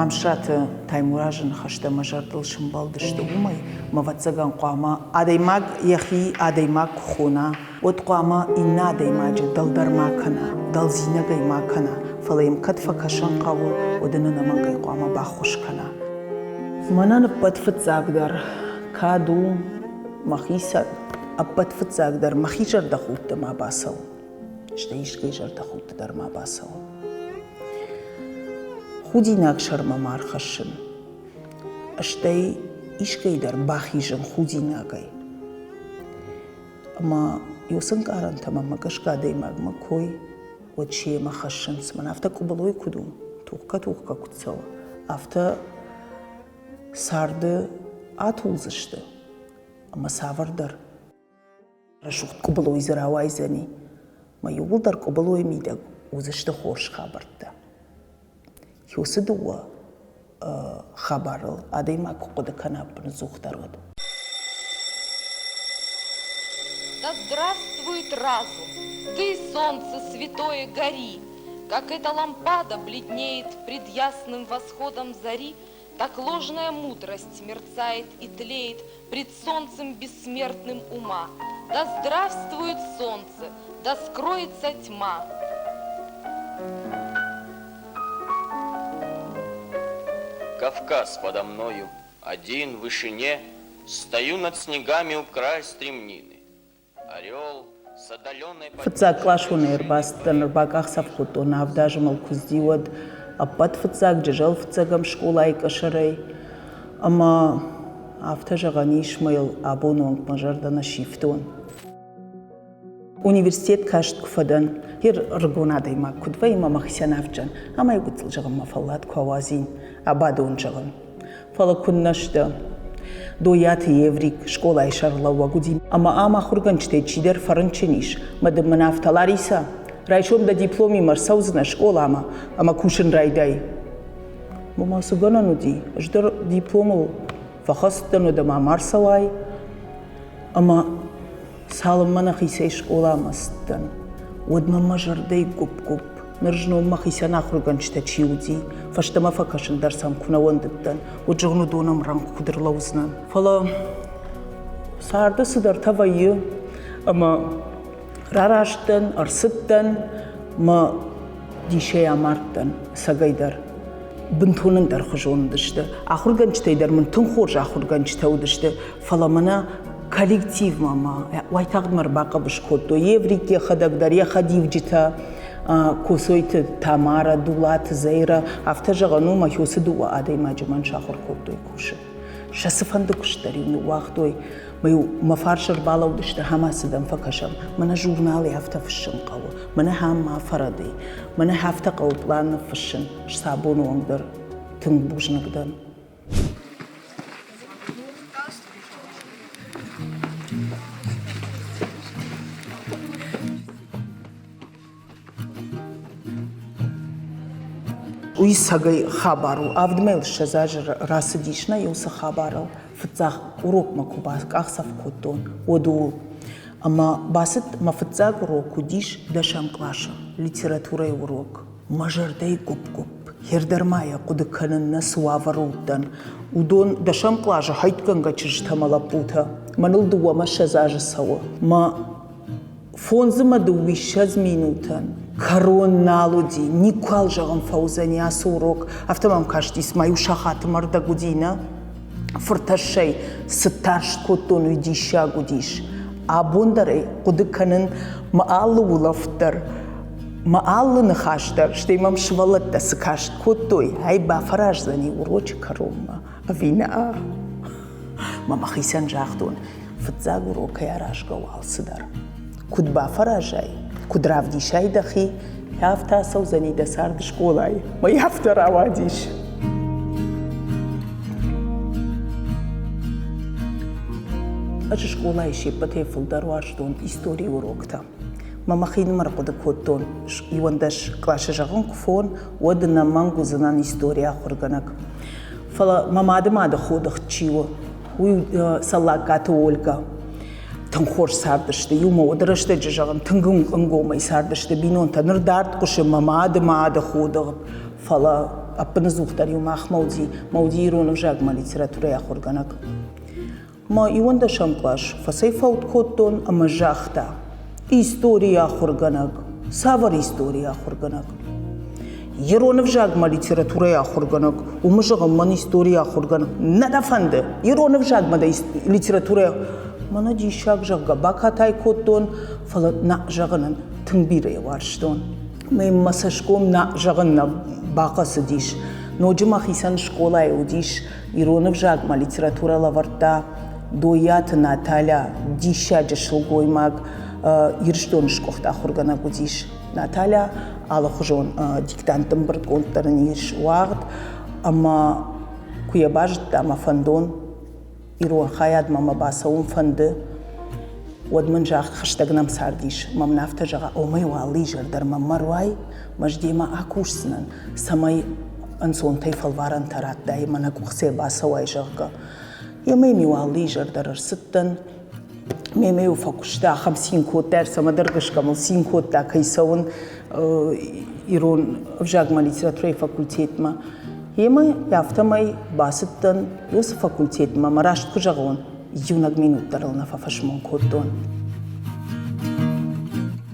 مامشات تايموراجن خشتا مجردل شمبال دشت أمي مفتزغان قاما آديماغ يخي آديماغ خونا وتقاما إنا آديماج دل درما كنا دل زينغي ما كنا فليم كتفا كشان قاول ودننا منغي قاما باخوش كنا منان بتفتزاغ در كادو مخيسا بتفتزاغ در مخيجر دخوت ما باسو شتيش كيجر دخوت در ما باسو خودی ناکشر ممار خشن، اشتای ایشکی در باخیجن خودی ناگی. اما یوسن کارن تمام مگش کادی مگم کوی و چیه مخشن سمن افتا کبلوی کدوم توقع کتسوا افتا سرد آتوزشته اما سافر در رشوخت کبلوی زراوی زنی ما یول در کبلوی میده وزشته خوش خبرده. يوسدوا خبر أدي ما كقد كنا بنزوخ درود. Да здравствует разум, ты, солнце святое, гори, как эта лампада бледнеет пред ясным восходом зари, так ложная мудрость мерцает и тлеет пред солнцем бессмертным ума. Да здравствует солнце, да скроется тьма. Кавказ подо мною, один в вышине, стою над снегами у края стремнины. Орел с отдаленной... فتزاق клашун эрбастан эрбаках савхуту навдаж малкуздиуад аппат فتزاق ججل فتزاقم школай кашарей ама автажагани ишмаил абононг мажардана шифтун университет кашт кфадан هير رجونا دايما كنت فايما مخسيان أفجان أما يقول الجغم مفلات كوازين أبادون جغم فلا كناش دا دويات يفريك شكولا يشار لوا قديم أما خرجنش تيجيدر فرنشنيش مدام منافت لاريسا رايشوم دا دبلومي مرسوزنا شكولا أما كوشن رايداي ماما سجنا ندي أجدر دبلومو فخصت نو دما مرسواي أما سالم منا خيسي شكولا مستن ودما مجردي قب نرجنو ما خيسانا خرجنش تشيودي فاشتما فكشن درسام كنا وندتن وجغنو دونا مرانك كدر لوزنا فلا سارد صدر توايو اما راراشتن ارستن ما ديشي امارتن ساقايدر بنتونن در خجون دشته اخرجنش تيدر من تنخورج اخرجنش تودشته فلا منا коллектив мама вайтагд марбаqa бишкотто еврики хадагдар я хадив жита косойт тамара дулат зейра автажагану махёсиду адай маҷман шахр коттой куше шасифанды куштари ну вақтой маю мафаршар балавдишта ҳамасидан факашам мана журнали ҳафта фишин қава мана ҳама фарадай мана ҳафта қава план фишин сабону ангдар тин бужнагдан ويساقي خبرو أفدميل شزاج راسديشنا يوسا خبرو فتزاق урок макубаск أخصف كتون ودول أما باسط ما فتزاق уроку ديش دشام клаша литература урок مجردي قب هردرمايا قد كانن نسوافرودن ودون دشام клаша هايتكنغا چرشتمالا بوتا منل دوا ما شزاج سوا ما فونزما دوي 6 минутан Короналуди, никал жагам фаузани асурок, автомам каштис маю шахат марда гудина, форташей сытарш котону идиша гудиш, а бондаре кудыканын мааллы улафтар, мааллы нахаштар, что имам швалатта сыкашт котой, айба фаражзани урочи карома, авина. Мама хисан жахтун, фтзаг урока ярашга уалсыдар, кудба фаражай. كدراف ديشاي دخي يافتا سوزني دسار دشكولاي ما يافتا راواديش أجي شكولاي شيبتي فلدر واشدون إستوري وروكتا ما مخين مرقود كوتون يوندش كلاش جاغن كفون ودنا مانغو زنان إستوريا خورغنك فلا ما خودخ تشيو وي سلاكاتو ولكا تنخور ساردشته يوم ودرشته ججعن تنقوم أنقوم يساردشته بينون تنردارد قش ما عاد خودغ فلا апнызухтар юмах маudi иронов жагма литература яхурганак. Ма ионда шамклаш фасай фаут коттон ама жахта. История хурганак, савар история хурганак. Иронов жагма литература яхурганак, умажагаман история хурганак. Надафанде, иронов жагма да литература. Мана дишак жагга бакатай коттон, фалат на жаганан тыңбире варштон. Мен масашком на жаганна бакасы диш. Ноджима хисан школа еудиш, иронов жагма литература лаварта, доят Наталя диша жашылгоймаг, ирштон шкохта хургана гудиш. Наталя алахужон диктантым бір контарын еш уағыт, ама куябажд ама фандон, ирон хаяд мама басаун фанды, ودمن جاك خشتقنام سارديش مم نافتا جاga أمي والي جردر مم مروي مجديما أكوشسنن سماي أنسون تيفل وارن ترات دايما نكوخسي باسواي جاga يمي والي جردر ستن ميمي وفاكوشتا 50 كود درس ما درجش كمل 50 كود تا كيسون يرون أفجاج ما ليتراتوري فاكولتيت ما يما يافتماي باستن يوس فاكولتيت ما مراشت كجاغون يونغ مينوت درلنا ففشمون كودون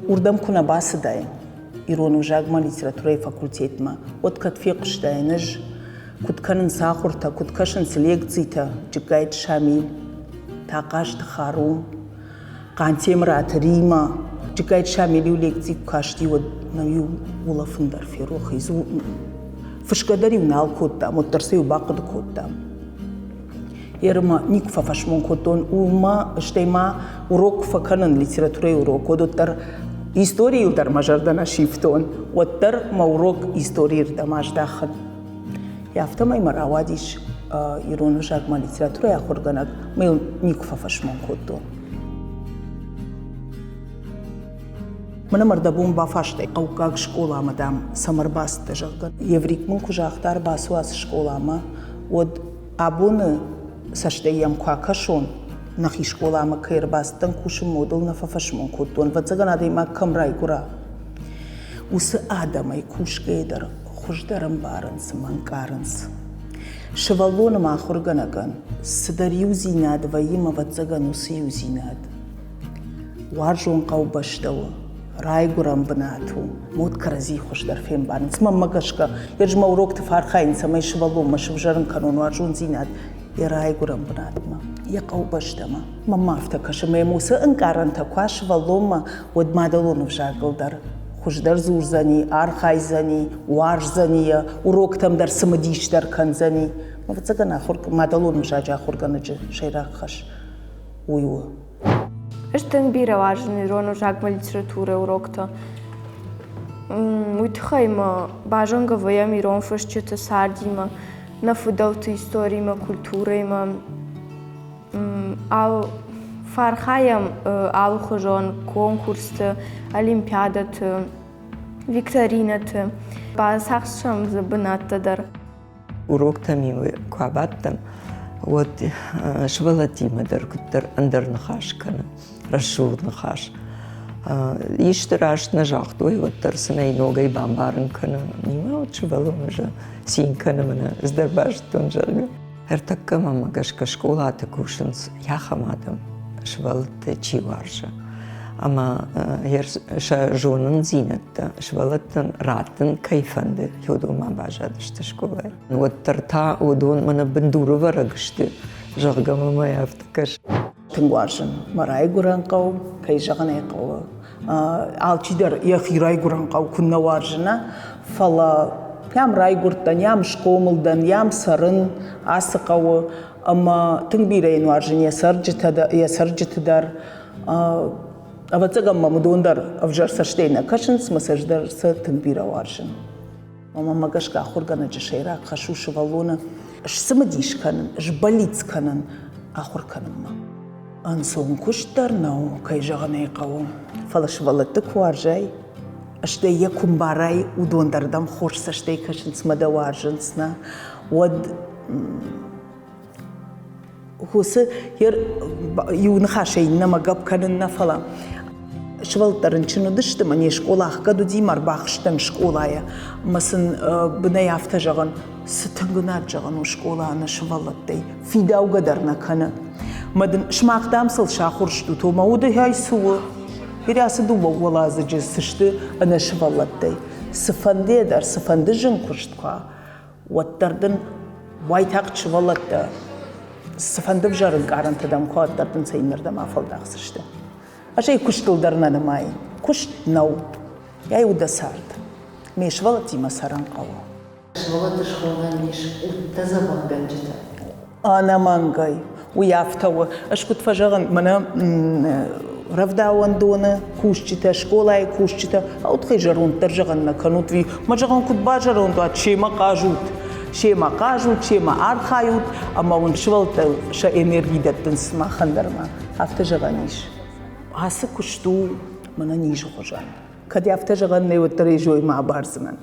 وردم كنا باسداي يرون أفجاج ما ليتراتوري فاكولتيت ما وتكت فيقش داينج كنت كان نساخرتا كنت كاشن سليكتزيتا جقايت شامي تاقاش تخاروم قانتيم راتريما جقايت شامي ليو ليكتزي كاشتي ونيو ولا فندر في روخي زو فشقدري ونال كوتا مترسيو باقد كوتا يرما نيك ففشمون كوتون وما اشتيما وروك فكانن ليتراتوري وروك ودوتر истории улдар мажардана шифтон وتر موروك истории دماج داخل يافتماي مراواديش يرونو جاك ما ليتراتورا ياخرغناك ميل نيك ففشمون كوتون من مردبون بافاشتي قوقاق شكولا مدام سمر باس تجغن يفريك من كجاختار باسواس شكولا ما ود ابون سشتيام كواكشون نخي شكولا ما كير باستن كوش مودل نففشمون كوتون وتزغنا ديما كمراي كورا وس ادم يكوش قيدر خوش درم بارنس منكارنس شوالون ما خورغناغن سدريو زيناد ويما وتزغنو سيو زيناد وارجون قو بشتو راي غرام بناتو موت كرزي خوش در فين بارنس ما مغشكا يرجما وروك تفارخاين سماي شوالون ما شوجرن كانون وارجون زيناد يراي غرام بناتما يقو بشتما ما افتكش ما موسى انكارن تكواش والوما ودمادلون وشاغل در خوش در زور زنی، آرخای زنی، وارج زنی، وروک تام در سمدیش در کن زنی. ما بتزگن آخر مادلون مشاجع آخر کننج شیراق خش ویو. اشتن بیره واجنی رونو جاگ لیتراتوره وروکتا. ویتخای ما باجنگ ویا میرون فشچت سردی ما نفودوت هیستوری ما کلتوری ما آل فرخایم آل خجان کنکورست олимпиадат викторинат باز حقشم زبنات در урок тамимы квабаттам вот швалатима дар куттар андер нахашкана рашур нахаш иштираш нажахтой вот тарсмей ногой бамбарн кана нима вот швалом уже синкана мана здарбаштон жалга эртакка мама гашка школа такушинс яхамадам швалте чиваржа أما شجونن زينة شوالتن راتن كيفند يودو ما بعجاد اشتشكوه وترتا ودون من بندورو ورقشت جغم ما يفتكش تنوارجن مراي غران قو كي جغني قو alçider yaxi ray guran qaw kunna warjna fala yam ray gurtdan yam shqomuldan yam sarın asqaw ama tinbireyn warjin ya sarjitadar أبتسجم ممدوندر أفجر سشتينا كشنس مسجدر ستنبيرا وارشن ماما ما جاش كأخور جانا جشيرا خشوش والونا إيش سمديش كانن إيش بليتس كانن آخر كانن ما أنسون كشتر نو كي جغني قوم فلاش ولدتك وارجاي إيش ده يكون باراي ودوندر دم خوش سشتي كشنس مدا وارجنسنا ود هو ير يونخاشين نما جاب كانن فلا швалтарын чину дышты мане школах каду димар бахштан школая масын бына яфта жаган сытынгына жаган у школаны швалаттай фидау гадарна кана мадын шмақтамсыл шахуршту то мауды хай суы Pirası du vazıcı sıçtı ana şıvallattay. Sıfandı eder, sıfandı jın kuştka. Vattardın vaytak şıvallatta. Sıfandı vjarın garantıdam ko vattardın sayınırdam afaldak sıçtı. Aşay kuştıldarına namayın. Kuşt nau. Yay uda sardı. Me şıvallati masaran qavu. Şıvallati şıvallan niş utta zaman bencita. Ana mangay. Уяфтава, ашкут фажаган мана равдауандона кушчита школай кушчита аут хижарун таржаганна канутви мажаган кут бажарун то чема кажут чема архают ама он швалта ша энергидаттын смахандарма автажаганиш асы кушту мана ниж хожан кади автажаган не утрежой ма барзман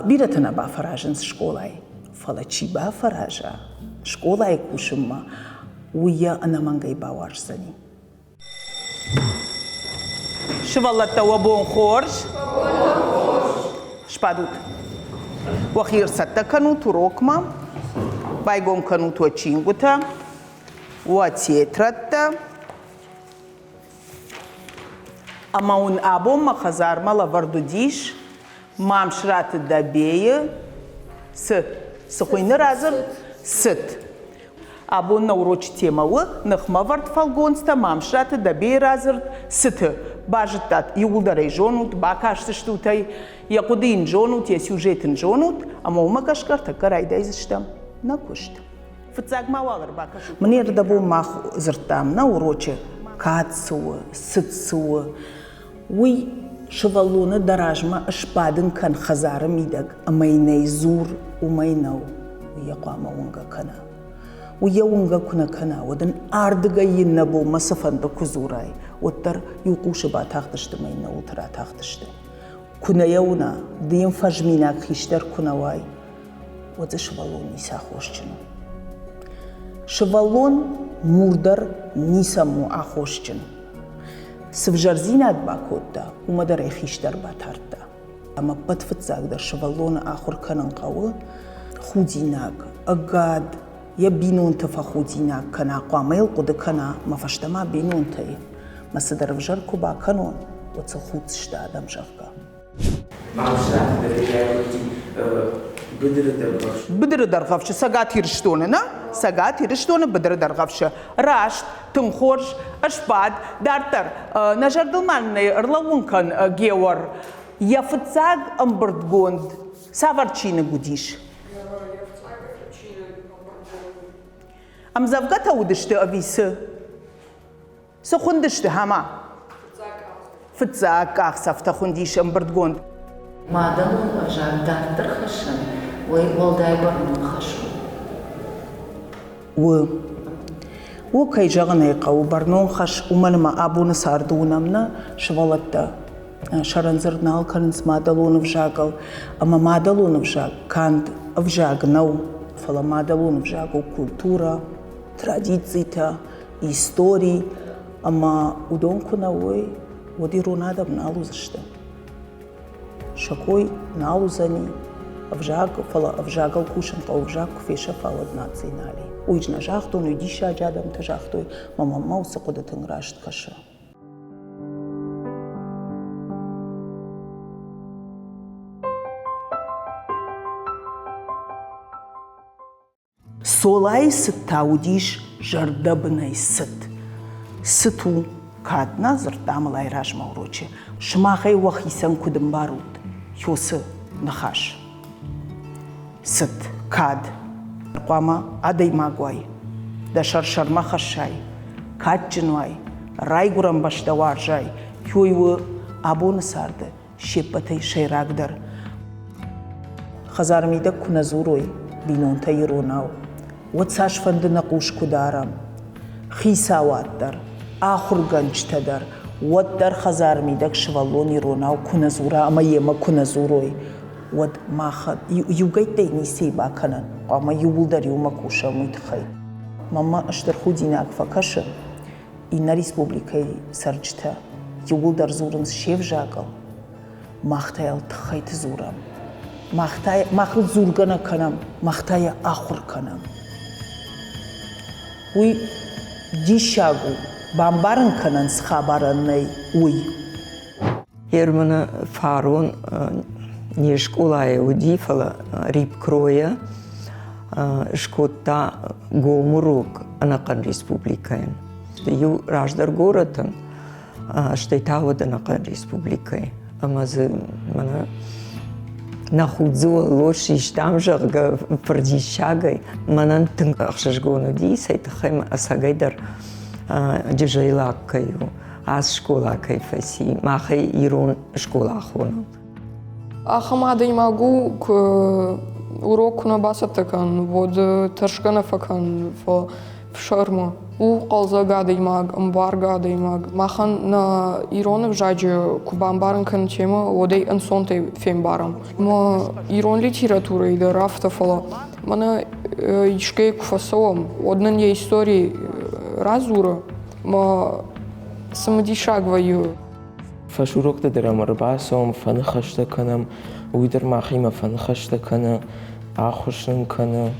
биратана ба фаражын школай фалачи ба фаража школай кушма Уя анамангай баварсани. Швалата вабон хорш. Шпадут. Вахир сатта канут урокма. Байгон канут уачингута. Уатетратта. Амаун абом махазарма лавардудиш. Мамшрат дабея. Схуйны разыр. Сыт. Абон на уроч темавы, нахмавард фалгонста, мамшраты да бейразырд, сыты. Бажыттат, юлдарай жонут, бакашты штутай, якудын жонут, я сюжетін жонут, ама умакашкар такарайдай зыштам на кушт. Фыцаг мавалар бакашут. Мне рдабу мах зыртам на уроче катсуы, сытсуы. Уй шывалуны даражма ашпадын кан хазары мидаг, амайнай зур умайнау. Якуама унга кана. ويونغا كنا كنا ودن أردغا ينبو مسافن بكوزوراي وتر يوقوش با تاختشت مينا وترا تاختشت كنا يونا دين فجمينا خيشتر كنا واي وده شوالون نيسا خوشچن شوالون مردر نيسا مو اخوشچن سفجرزينات باكودا ومدر خيشتر باتارتا اما بتفتزاك در شوالون اخر كنن قاو خوديناك اقاد يا بينون تفخودينا كنا قاميل قد كنا ما فشتما بينون تي ما صدر فجركو با كانون وتصخوت شتا آدم جرقا بدر درغفش ساقاتي رشتونه نا ساقاتي رشتونه بدر درغفش راشت تنخورش اشباد دارتر نجر دلمان ارلوون كان جيور يفتزاق امبردگوند سافرچينه گوديش ام زفقتا ودشت أبيس سخندشت هما فتزاك أخسفت خنديش ام بردگوند ما دمون أجاب دارتر خشن والداي برنون خشن و كي جغنيقا وبرنون خش ومن ما أبونا ساردونا منا شوالتا شرنزرنال كانت ما دلون فجاقل أما ما دلون فجاق كانت فجاقنو فلا ما دلون فجاقو كولتورا традициите, истории, ама удонку на ой, води ронадам налузаште. Шакой налузани, авжагал кушан, то авжаг феша фалад нацинали. Уйджна жахтон, уйдиша джадам та жахтой, мама мауса кодатын рашт каша. Солай сыта удиш жардабынай сыт. Сыту кадна зыртамылай ражма уроче. Шмахай вахисан кудым барут. Хёсы нахаш. Сыт, кад. Қуама адай магуай. Да шаршарма хашай. Кад джинвай. Райгурам баштавар жай. Хёйвы абоны сарды. Шеппатай шайрагдар. Хазармида куназурой. Бинонтай ронау. وتساش فندنا قوش كدارم خيسا واتر آخر گنج تدر ودر خزار ميدك شوالوني روناو كنزورا اما يما كنزوروي ود ما خد يوغيتي نيسي باكنن اما يولدر يوما كوشا ميتخي ماما اشتر خوديناك فكش إن ريسبوبليكي سرجتا юлдар зурынс шев жагыл, мақтайыл тықайты зурам. Мақыл зургана канам, мақтайы ақур канам. Уй дишагу, бамбарын канан схабараннай уй. Ермана фарун нешкулая удифала рип кроя шкотта гомурук анакан республикаен. Ю раждар городан штейтавода анакан республикай. Амазы мана нахудзуа лоши штамжага пардишагай манан тынг ахшашгону дисай тахайма асагайдар джижайлаккаю. Аз школа кайфаси, махай ирон школа хона. Ахамада имагу к уроку на басатакан, вот ташганафакан в шарма. У қалзагада имаг, амбаргада имаг. Махан на иронов жаджи кубамбаран кан тема, одей ансонте фембарам. Ма ирон литература ида рафтафала. Мана ишке кфасовам, однан я истории разура, ма самодишагваю. فشروق درم رباسم فن خشته کنم ویدر ماخیم فن خشته کنه آخوشن کنه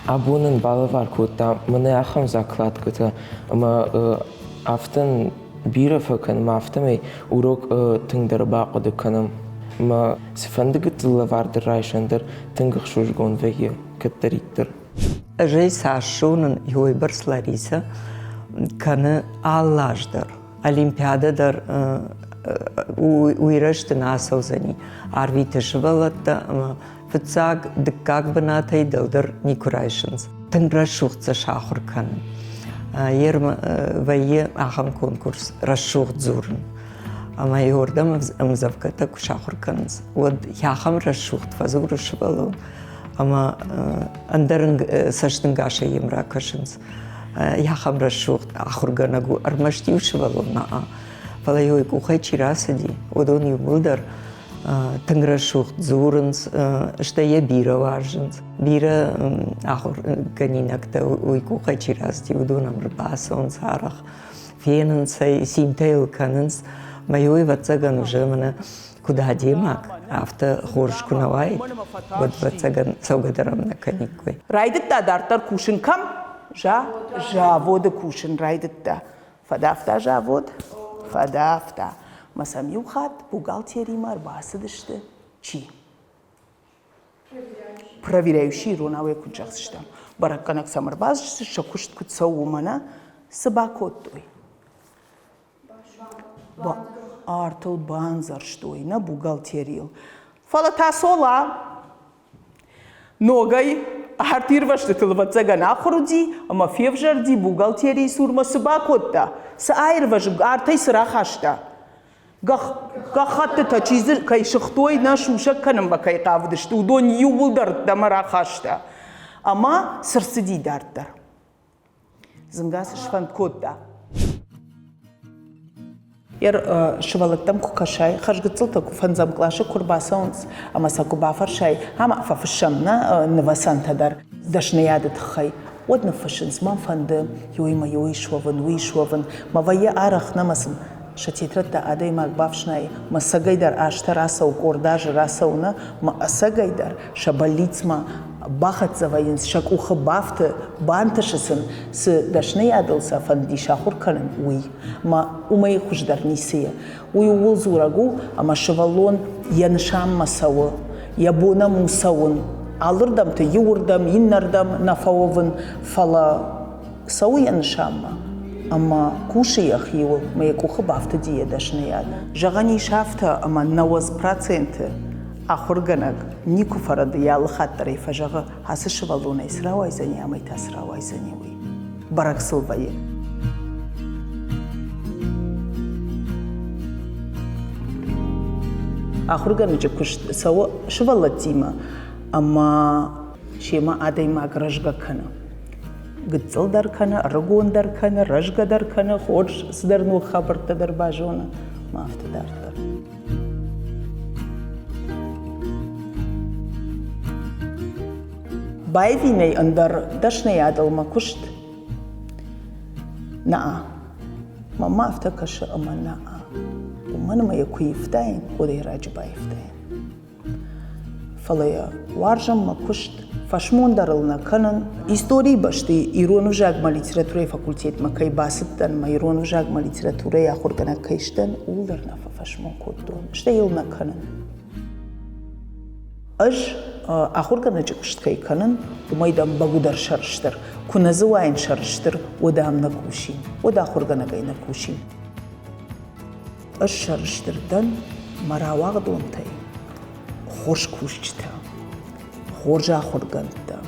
ابونن بالوار کوتا من آخم زاکلات کوتا اما افتن بیره فکن ما افتمی اوروک تنگ در باقود کنم ما سفندگت لوار در رایشندر تنگ خشوش گون ویه کتریکتر. Жей сашунын юйберс Лариса каны аллаждар. Олимпиададар уйрышты насаузани. Арвиты швалатта фыцаг дыккак бынатай дылдыр Никурайшынс. Тынгра шухтса шахур каны. Ерм вайе ахам конкурс расшухт зурын. Ама йордам амзавката кушахур каныз. Вот яхам расшухт фазуры швалун. Ама андарын саштынгаша емра кашынс. Яхам расшухт ахурганагу армаштив швалуна. Фалайой кухай чирасади, одон юбулдар тынгра шухт зурынс, штая бира важынс. Бира ахур ганинакта уй кухай чирасади, одон амрбасонс арах. Фенынсай симтайл канынс. Майой ватсаган уже мана куда демак, авто хоршку навай, вот ватсаган саугадарам на каниквы. Райдытта дартар кушин кам? Жаводы кушин райдытта. Фадафта жавод? Фадафта. Масам юхат бухгалтеримар басыдышты. Чи? Проверяющий ронаве куджахсышта. Баракканак самарбазышты, шакушт кутсау умана сабакоттуй. Артыл банзар штой на бухгалтерил. Фала тасола. Ногай артирвашты тылватсаган ахруди, ама февжарди бухгалтерии сурма сабакотта. Саайрваш артай сырахашта. Гахатты та чизы кай шахтой на шушак канам бакай кавдышты. Удон юбулдар дамарахашта. Ама сырсыди дартар. Зынгасы шван котта. Ер швалактам кукашай, хашгыцылта куфанзам клаша курбасаунс, ама сакубафар шай, ама фафшамна навасантадар дашнаядат хай. Одна фашинс мам фанды, юйма юишваван, уишваван, мавая арах намасам. Шатитрата адай макбавшнай, масагайдар ашта расау кордаж расауна, ма асагайдар шабалицма бахатзавайынс шакуха бафты банташысын сы дашнай адылса фанди шахур канын уй. Ма умай хуждар нисия. Уй уул зурагу, ама шавалон яншам масауы, ябона мусауын. Алырдамты юурдам, иннардам нафауывын фала сау яншамма. Ама кушаях его, моя куха бафта дия дашнаяд. Жагани шафта, ама 90% ахурганаг нику фарады ял хаттары фажага хасы швалуна исравайзани, ама ита сравайзани уй. Бараксылвае. Ахурганы же куш сау швалатима, ама шема адай магражга кана. Гыцыл даркана, рагон даркана, рожга даркана, ходж сдарну хабарта дарбажона, мафта дартар. Байвиней андар дашней адалма кушт. Наа. Мама автакаша ама наа. منما يكوي يفتاين وده راجبا يفتاين فلا وارجم ما كشت فشمون درلنا كنن истории башти ирону жагма литература факультет ма кай басыптан ма ирону жагма литература я хоргана кайштан улдерна фашмон коддон ште илна канан аж ахоргана чыкшт кай канан умайдан багудар шарштыр куназы вайн шарштыр одамна кушин ода хоргана кайна кушин аж шарштырдан мараваг донтай хош кушчта خورجا خورگانتا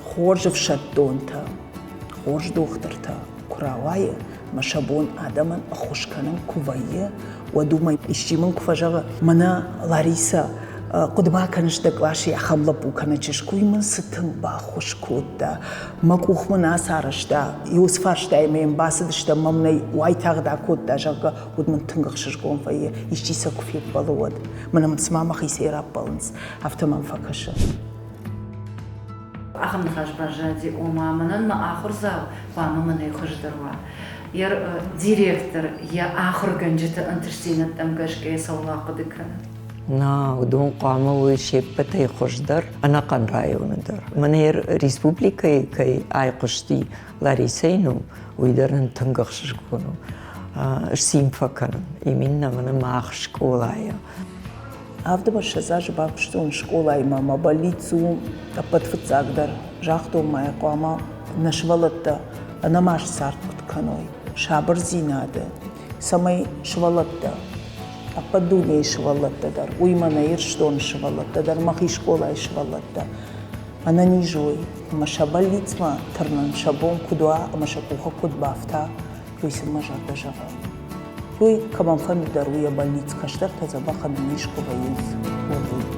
خورج فشدونتا خورج دخترتا كراوايا مشابون آدمان خوش کنن کوایی و دوما اشتیمن کفاجا منا لاريسا قد با کنش دکلاشی خملا بو کنچش کوی من ستن با خوش کودا مکوخ من آسارشتا یوسفارشتا میم باسدشتا ممنی وایتاق دا کودا جاگا ود من تنگخشش گون فایی اشتیسا کفیت بالود من سماما خیسی راب بالنس هفته من فکشه أخم نخش برجادي وما منن ما آخر زاو وما من يخش دروا ير ديريكتور يا آخر جنجت أنترسينة تمكش كيس الله قد كان نا ودون قاموا شيبتي خشدر أنا قن رايو ندر منير ريسبوبليكا كي آي قشتي لاريسينو ويدرن تنقخش كونو ارسيم فكرن يميننا من ما أخش كولايا Авдома шазаж бабштун школа имама больницу подфцагдер жахту моя кома нашвалатта намаш сарткут каной шабр зинады самай швалатта ападуне швалатта дар уймана ирштон швалатта дар махи школа швалатта она не жой маша больницма тарнан шабон кудва маша куха кудбафта юсим мажар дажава Ой, каман фами даруя больниц каштар таза баха нишко боюсь.